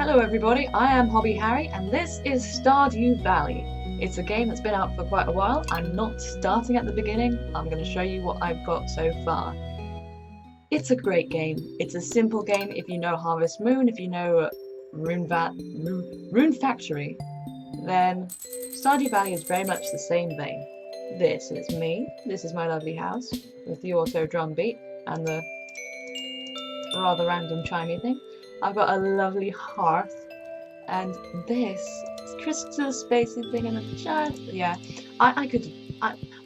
Hello everybody, I am Hobby Harry and this is Stardew Valley. It's a game that's been out for quite a while. I'm not starting at the beginning, I'm going to show you what I've got so far. It's a great game. It's a simple game if you know Harvest Moon, if you know Rune Factory, then Stardew Valley is very much the same vein. This is me, this is my lovely house, with the auto drum beat and the rather random chimey thing. I've got a lovely hearth, and this crystal spacey thing and a giant. Yeah, I'm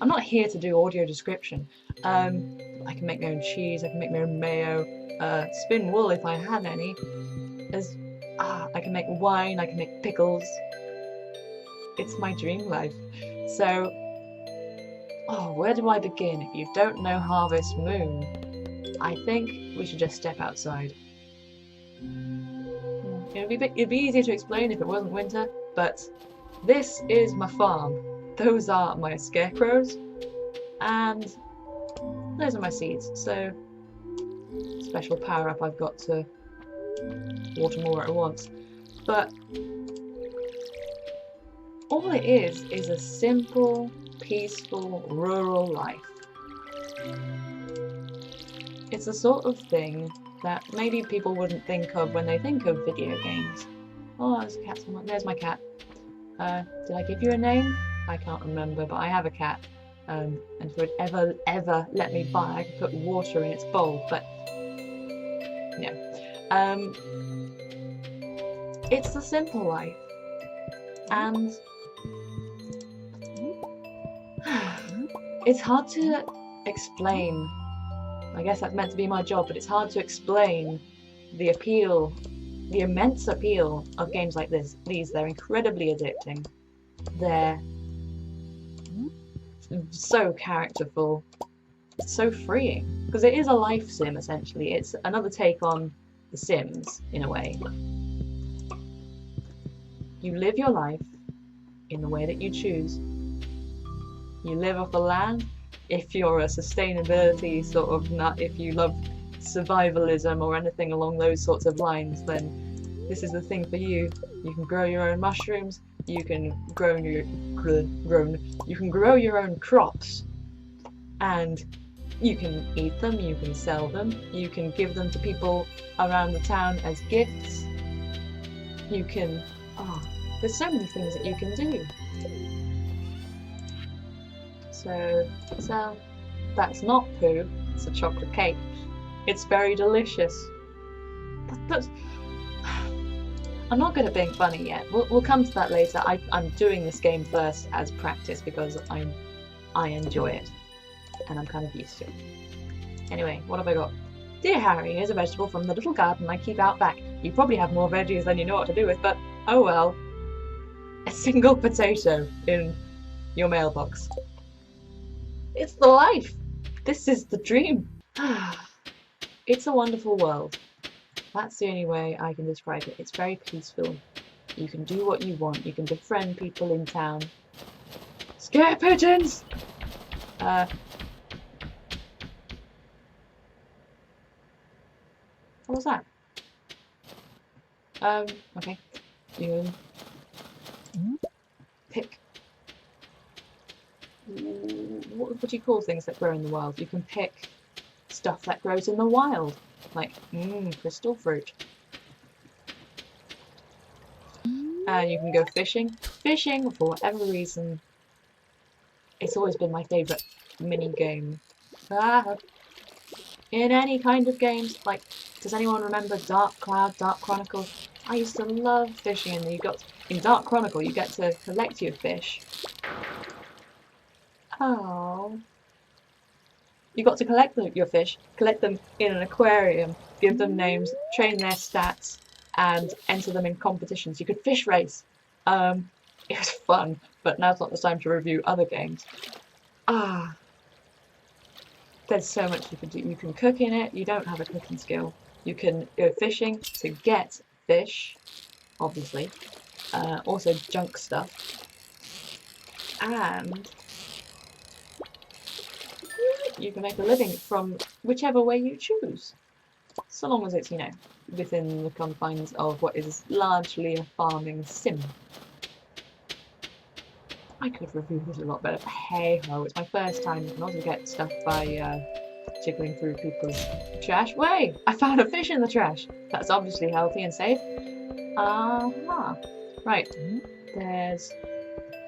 not here to do audio description. I can make my own cheese. I can make my own mayo. Spin wool if I had any. I can make wine. I can make pickles. It's my dream life. So, where do I begin? If you don't know Harvest Moon, I think we should just step outside. It'd be easier to explain if it wasn't winter, but this is my farm. Those are my scarecrows, and those are my seeds. So, special power up, I've got to water more at once. But all it is a simple, peaceful, rural life. It's the sort of thing that maybe people wouldn't think of when they think of video games. Oh, there's a cat somewhere. There's my cat. Did I give you a name? I can't remember, but I have a cat. And if it would ever let me buy, I could put water in its bowl, but yeah. It's the simple life. And it's hard to explain. I guess that's meant to be my job, but it's hard to explain the appeal, the immense appeal of games like this. They're incredibly addicting. They're so characterful, so freeing, because it is a life sim essentially. It's another take on The Sims in a way. You live your life in the way that you choose. You live off the land. If you're a sustainability sort of nut, if you love survivalism or anything along those sorts of lines, then this is the thing for you. You can grow your own mushrooms, you can grow your own crops, and you can eat them, you can sell them, you can give them to people around the town as gifts. You can there's so many things that you can do. So that's not poo, it's a chocolate cake. It's very delicious. But I'm not good at being funny yet. We'll come to that later. I'm doing this game first as practice because I enjoy it. And I'm kind of used to it. Anyway, what have I got? Dear Harry, here's a vegetable from the little garden I keep out back. You probably have more veggies than you know what to do with, but oh well. A single potato in your mailbox. It's the life! This is the dream! It's a wonderful world. That's the only way I can describe it. It's very peaceful. You can do what you want. You can befriend people in town. Scare pigeons! What was that? Okay. You pick. What do you call things that grow in the wild? You can pick stuff that grows in the wild, like crystal fruit. And you can go fishing. Fishing, for whatever reason, it's always been my favourite mini game. In any kind of games, like, does anyone remember Dark Cloud, Dark Chronicle? I used to love fishing, and in Dark Chronicle you get to collect your fish. Oh. You got to collect your fish, collect them in an aquarium, give them names, train their stats, and enter them in competitions. You could fish race. It was fun, but now's not the time to review other games. There's so much you can do. You can cook in it. You don't have a cooking skill. You can go fishing to get fish, obviously. Also junk stuff. And you can make a living from whichever way you choose. so long as it's, you know, within the confines of what is largely a farming sim. I could have reviewed it a lot better, but hey ho, it's my first time not to get stuff by jiggling through people's trash. Wait, I found a fish in the trash. That's obviously healthy and safe. Right, there's...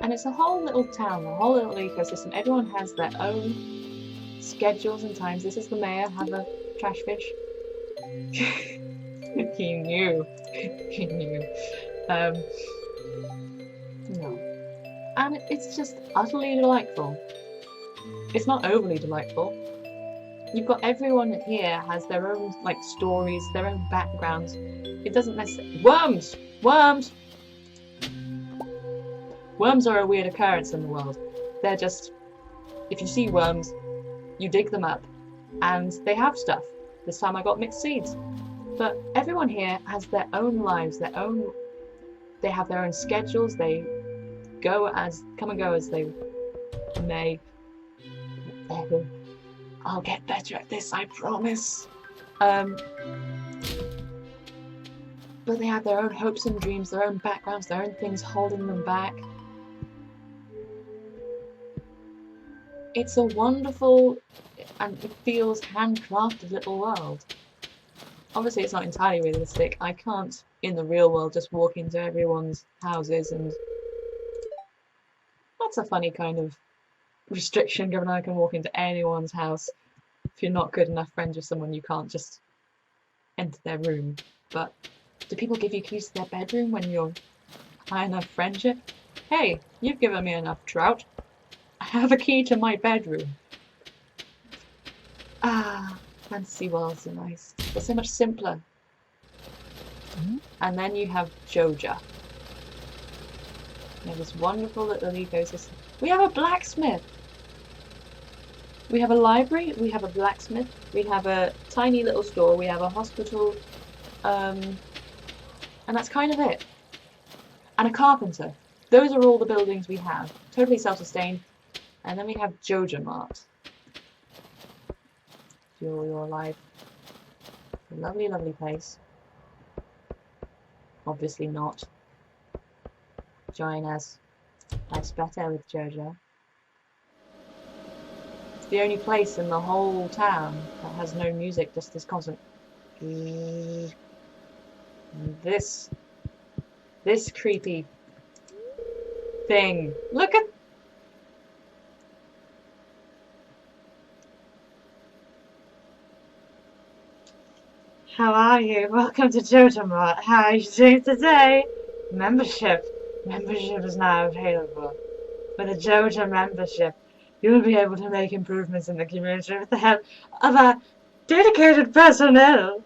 And it's a whole little town, a whole little ecosystem. Everyone has their own schedules and times. This is the mayor, have a trash fish. He knew. He knew. No. And it's just utterly delightful. It's not overly delightful. You've got everyone here has their own, like, stories, their own backgrounds. It doesn't necessarily... Worms! Worms! Worms are a weird occurrence in the world. They're just... If you see worms, you dig them up, and they have stuff. This time I got mixed seeds. But everyone here has their own lives, their own... They have their own schedules, they come and go as they may. I'll get better at this, I promise. But they have their own hopes and dreams, their own backgrounds, their own things holding them back. It's a wonderful, and it feels handcrafted little world. Obviously it's not entirely realistic. I can't, in the real world, just walk into everyone's houses and... That's a funny kind of restriction, given I can walk into anyone's house. If you're not good enough friends with someone, you can't just enter their room. But do people give you keys to their bedroom when you're high enough friendship? Hey, you've given me enough trout. I have a key to my bedroom. Ah, fantasy worlds are nice. They're so much simpler. And then you have Joja. We have this wonderful little ecosystem. We have a blacksmith! We have a library, we have a blacksmith, we have a tiny little store, we have a hospital, and that's kind of it. And a carpenter. Those are all the buildings we have. Totally self-sustained. And then we have Joja Mart. Fuel your life. A lovely, lovely place. Obviously not. Join us. Life's better with Joja. It's the only place in the whole town that has no music, just this constant... This creepy thing. Look at... How are you? Welcome to Joja Mart. How are you doing today? Membership. Membership is now available. With a Joja membership, you will be able to make improvements in the community with the help of our dedicated personnel.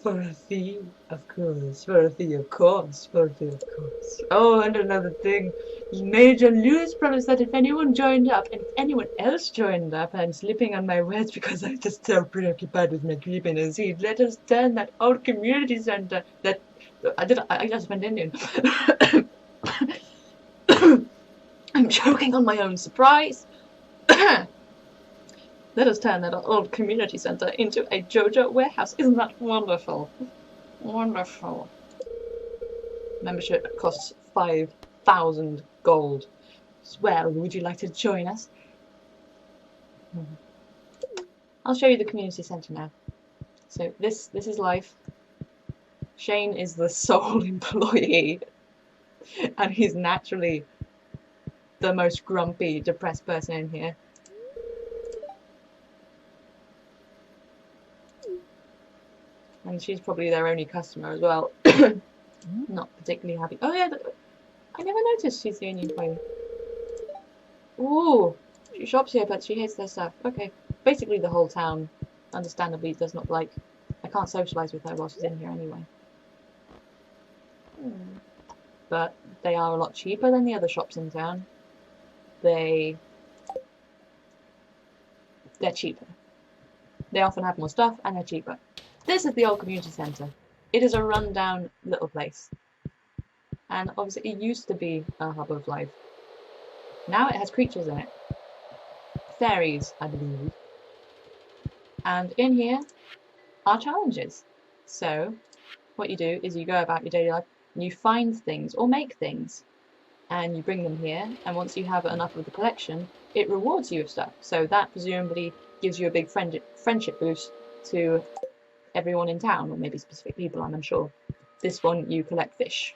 For a fee, of course. For a fee, of course. For a fee, of course. Oh, and another thing. Major Lewis promised that if anyone joined up, and if anyone else joined up, I'm slipping on my words because I'm just so preoccupied with my creepiness, he'd let us turn that old community center that... I just went Indian. I'm choking on my own surprise. Let us turn that old community center into a Joja warehouse. Isn't that wonderful? Wonderful. Membership costs 5,000 gold. Well, would you like to join us? I'll show you the community center now. So this is life. Shane is the sole employee, and he's naturally the most grumpy, depressed person in here. And she's probably their only customer as well. Not particularly happy. Oh yeah, I never noticed she's the only employee. Ooh, she shops here, but she hates their stuff. Okay, basically the whole town, understandably, does not like... I can't socialise with her while she's in here anyway. But they are a lot cheaper than the other shops in town. They're cheaper. They often have more stuff and they're cheaper. This is the old community centre. It is a run-down little place. And obviously it used to be a hub of life. Now it has creatures in it. Fairies, I believe. And in here, are challenges. So what you do is you go about your daily life and you find things or make things and you bring them here, and once you have enough of the collection, it rewards you with stuff. So that presumably gives you a big friendship boost to everyone in town, or maybe specific people, I'm unsure. This one, you collect fish,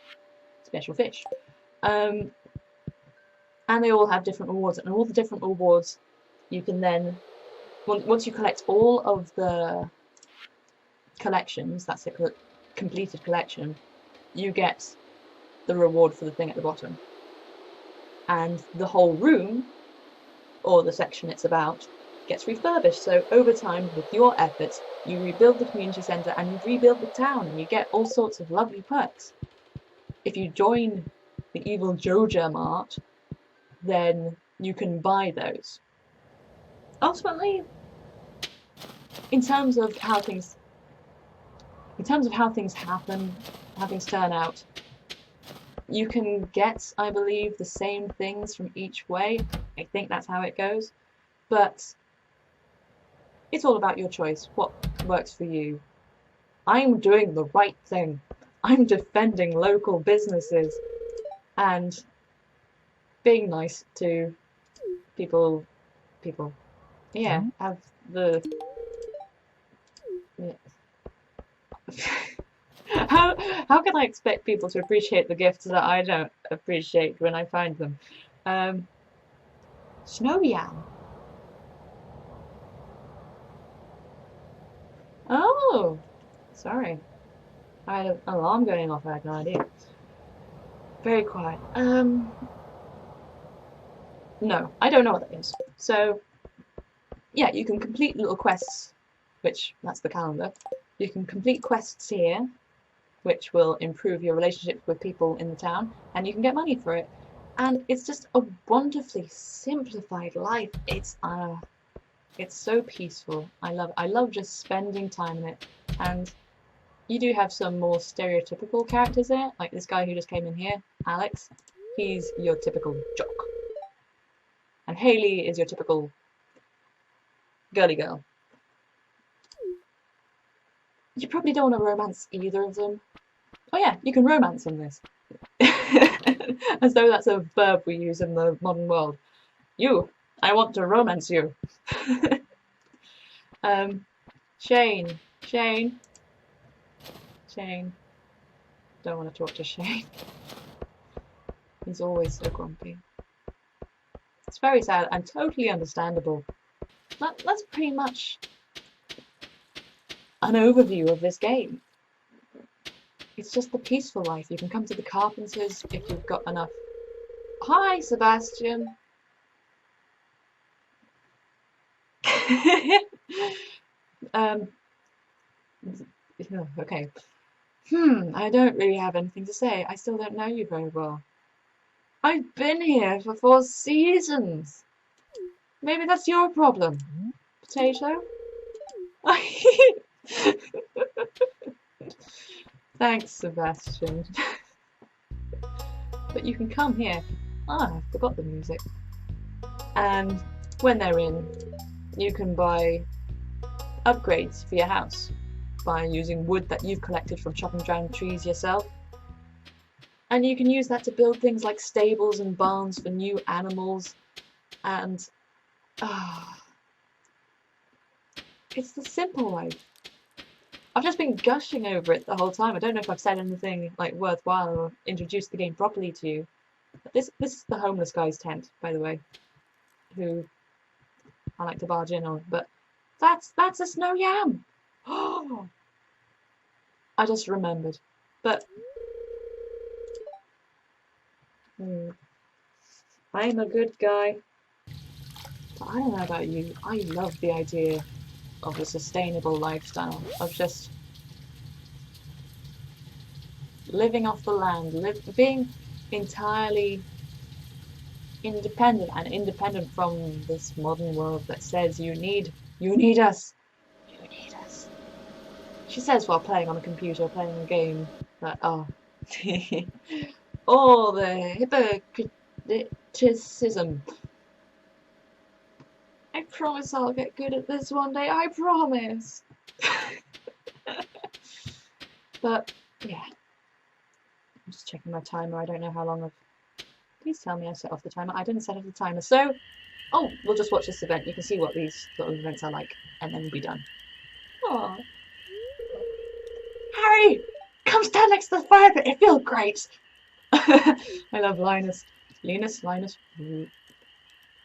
special fish. And they all have different rewards, and all the different rewards you can then, once you collect all of the collections, that's a completed collection, you get the reward for the thing at the bottom. And the whole room, or the section it's about, gets refurbished. So over time, with your efforts, you rebuild the community centre and you rebuild the town, and you get all sorts of lovely perks. If you join the evil Joja Mart, then you can buy those. Ultimately, in terms of how things happen, how things turn out, you can get, I believe, the same things from each way. I think that's how it goes. But it's all about your choice, what works for you. I'm doing the right thing. I'm defending local businesses and being nice to people. Yeah, have the... Yeah. How can I expect people to appreciate the gifts that I don't appreciate when I find them? Snow yam. Oh, sorry. I had an alarm going off. I had no idea. Very quiet. No, I don't know what that is. So, yeah, you can complete little quests, which that's the calendar. You can complete quests here, which will improve your relationship with people in the town, and you can get money for it. And it's just a wonderfully simplified life. It's so peaceful. I love just spending time in it. And you do have some more stereotypical characters there, like this guy who just came in here, Alex. He's your typical jock. And Haley is your typical girly girl. You probably don't want to romance either of them. Oh yeah, you can romance in this. As though that's a verb we use in the modern world. You, I want to romance you. Shane. Don't want to talk to Shane. He's always so grumpy. It's very sad and totally understandable. That's pretty much an overview of this game. It's just the peaceful life. You can come to the carpenters if you've got enough. Hi, Sebastian. Okay. I don't really have anything to say. I still don't know you very well. I've been here for 4 seasons. Maybe that's your problem. Potato? Thanks, Sebastian. But you can come here. I forgot the music. And when they're in, you can buy upgrades for your house by using wood that you've collected from chopping down trees yourself. And you can use that to build things like stables and barns for new animals. And it's the simple life. I've just been gushing over it the whole time. I don't know if I've said anything like worthwhile or introduced the game properly to you. But this is the homeless guy's tent, by the way, who I like to barge in on. But that's a snow yam. Oh, I just remembered. But I'm a good guy. But I don't know about you. I love the idea of a sustainable lifestyle, of just living off the land, being entirely independent and independent from this modern world that says you need us. She says while playing on a computer, playing a game that all the hypocriticism. I promise I'll get good at this one day. I promise. But yeah, I'm just checking my timer. I don't know how long I've. Please tell me I set off the timer. I didn't set off the timer, so we'll just watch this event. You can see what these sort of events are like, and then we'll be done. Aww. Harry, come stand next to the fire pit. It feels great. I love Linus. Linus.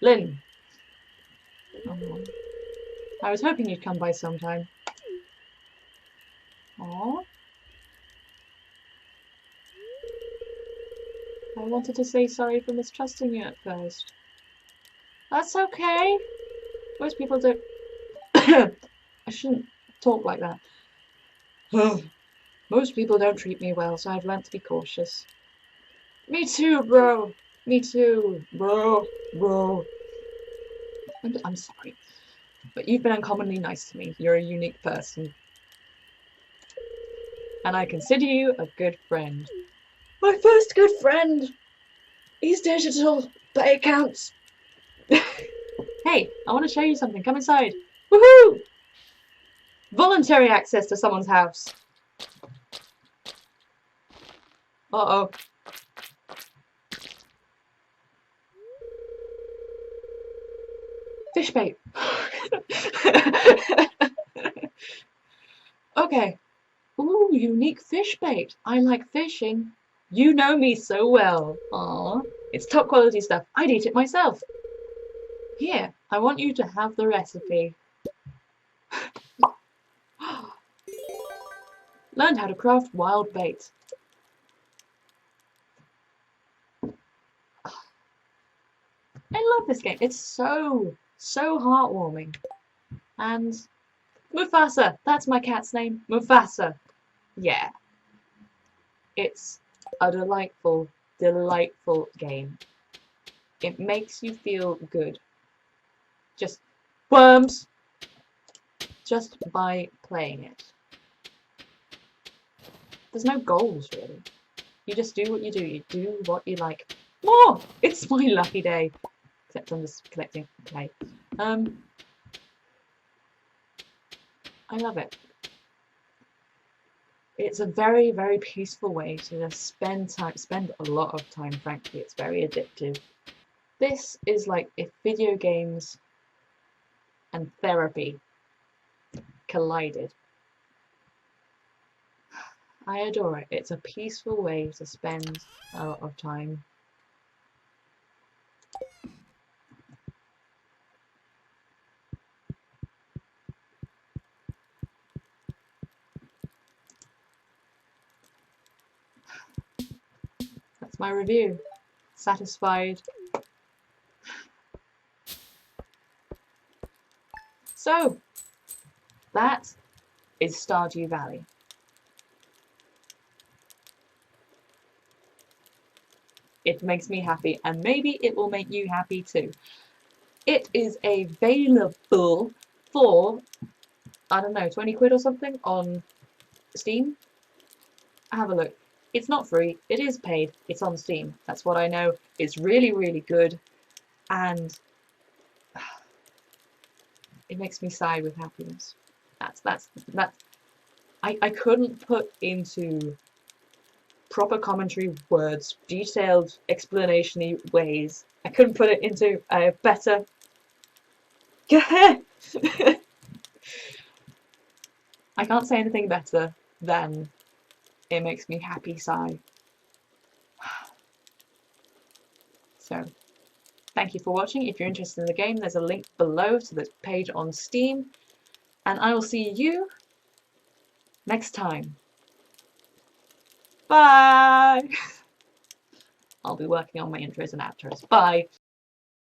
Lynn. Oh, I was hoping you'd come by sometime. Aww. I wanted to say sorry for mistrusting you at first. That's okay. Most people don't. I shouldn't talk like that. Most people don't treat me well, so I've learnt to be cautious. Me too, bro. Me too, bro. I'm sorry, but you've been uncommonly nice to me. You're a unique person. And I consider you a good friend. My first good friend! He's digital, but it counts. Hey, I want to show you something. Come inside. Woohoo! Voluntary access to someone's house. Uh-oh. Fish bait. Okay. Ooh, unique fish bait. I like fishing. You know me so well. Aww. It's top quality stuff. I'd eat it myself. Here, I want you to have the recipe. Learned how to craft wild bait. I love this game. It's so heartwarming. And Mufasa, that's my cat's name. Mufasa. Yeah. It's a delightful game. It makes you feel good. Just worms. Just by playing it. There's no goals really. You just do what you do. You do what you like. More! It's my lucky day. Except I'm just collecting clay. I love it. It's a very peaceful way to just spend a lot of time, frankly. It's very addictive. This is like if video games and therapy collided. I adore it. It's a peaceful way to spend a lot of time. That's my review. Satisfied. So, that is Stardew Valley. It makes me happy, and maybe it will make you happy too. It is available for, I don't know, 20 quid or something on Steam. Have a look. It's not free, it is paid, it's on Steam. That's what I know. It's really good, and it makes me sigh with happiness. That's I couldn't put into proper commentary words, detailed explanation-y ways. I couldn't put it into a better I can't say anything better than it makes me happy sigh. So, thank you for watching. If you're interested in the game, there's a link below to the page on Steam. And I will see you next time. Bye! I'll be working on my intros and outros. Bye!